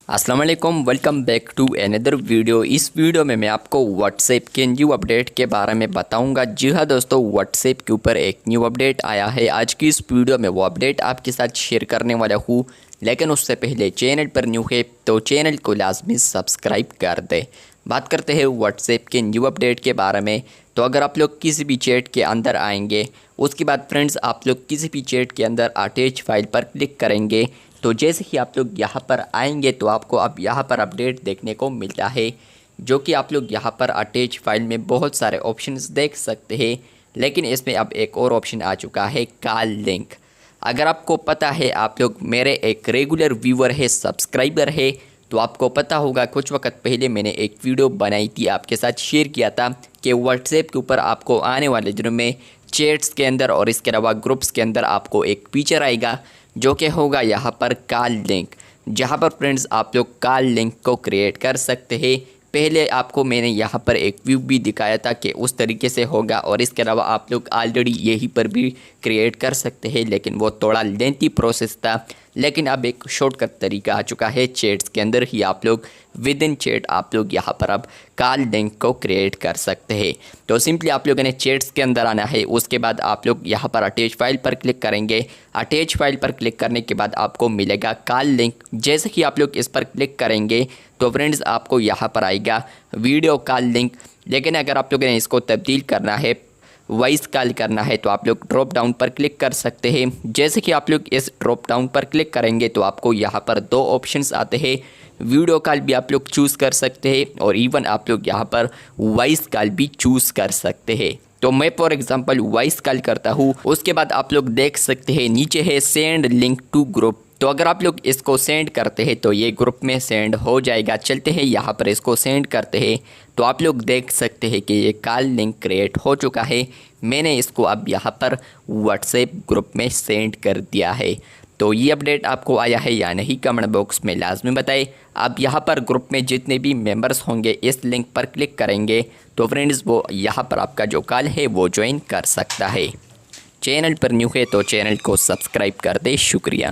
अस्सलाम वालेकुम, welcome back to another video. इस वीडियो में मैं आपको व्हाट्सएप के न्यू अपडेट के बारे में बताऊंगा। जी हाँ दोस्तों, व्हाट्सएप के ऊपर एक न्यू अपडेट आया है। आज की इस वीडियो में वो अपडेट आपके साथ शेयर करने वाला हूँ, लेकिन उससे पहले चैनल पर न्यू है तो चैनल को लाजमी सब्सक्राइब कर दे। बात करते हैं व्हाट्सएप के न्यू अपडेट के बारे में। तो अगर आप लोग किसी भी चैट के अंदर आएंगे, उसके बाद फ्रेंड्स आप लोग किसी भी चैट के अंदर अटैच फाइल पर क्लिक करेंगे, तो जैसे ही आप लोग यहाँ पर आएंगे तो आपको अब यहाँ पर अपडेट देखने को मिलता है, जो कि आप लोग यहाँ पर अटैच फाइल में बहुत सारे ऑप्शंस देख सकते हैं। लेकिन इसमें अब एक और ऑप्शन आ चुका है, कॉल लिंक। अगर आपको पता है, आप लोग मेरे एक रेगुलर व्यूअर है, सब्सक्राइबर है, तो आपको पता होगा कुछ वक्त पहले मैंने एक वीडियो बनाई थी, आपके साथ शेयर किया था कि व्हाट्सएप के ऊपर आपको आने वाले दिनों में चैट्स के अंदर और इसके अलावा ग्रुप्स के अंदर आपको एक फीचर आएगा जो कि होगा यहाँ पर कॉल लिंक, जहाँ पर फ्रेंड्स आप लोग कॉल लिंक को क्रिएट कर सकते हैं। पहले आपको मैंने यहाँ पर एक व्यू भी दिखाया था कि उस तरीके से होगा, और इसके अलावा आप लोग ऑलरेडी यहीं पर भी क्रिएट कर सकते हैं, लेकिन वो थोड़ा लेंथी प्रोसेस था। लेकिन अब एक शॉर्टकट तरीका आ चुका है, चैट्स के अंदर ही आप लोग विद इन चैट आप लोग यहाँ पर अब कॉल लिंक को क्रिएट कर सकते हैं। तो सिंपली आप लोगों ने चैट्स के अंदर आना है, उसके बाद आप लोग यहाँ पर अटैच फाइल पर क्लिक करेंगे। अटैच फाइल पर क्लिक करने के बाद आपको मिलेगा कॉल लिंक। जैसे कि आप लोग इस पर क्लिक करेंगे तो फ्रेंड्स आपको यहाँ पर आएगा वीडियो कॉल लिंक। लेकिन अगर आप लोगों ने इसको तब्दील करना है, वॉइस कॉल करना है, तो आप लोग ड्रॉप डाउन पर क्लिक कर सकते हैं। जैसे कि आप लोग इस ड्रॉप डाउन पर क्लिक करेंगे तो आपको यहाँ पर दो ऑप्शंस आते हैं। वीडियो कॉल भी आप लोग चूज़ कर सकते हैं, और इवन आप लोग यहाँ पर वॉइस कॉल भी चूज़ कर सकते हैं। तो मैं फॉर एग्जांपल वॉइस कॉल करता हूँ। उसके बाद आप लोग देख सकते हैं नीचे है सेंड लिंक टू ग्रुप। तो अगर आप लोग इसको सेंड करते हैं तो ये ग्रुप में सेंड हो जाएगा। चलते हैं यहाँ पर इसको सेंड करते हैं, तो आप लोग देख सकते हैं कि ये कॉल लिंक क्रिएट हो चुका है। मैंने इसको अब यहाँ पर व्हाट्सएप ग्रुप में सेंड कर दिया है। तो ये अपडेट आपको आया है या नहीं, कमेंट बॉक्स में लाजमी बताएं। आप यहाँ पर ग्रुप में जितने भी मेंबर्स होंगे इस लिंक पर क्लिक करेंगे तो फ्रेंड्स वो यहाँ पर आपका जो कॉल है वो ज्वाइन कर सकता है। चैनल पर न्यू है तो चैनल को सब्सक्राइब कर दे। शुक्रिया।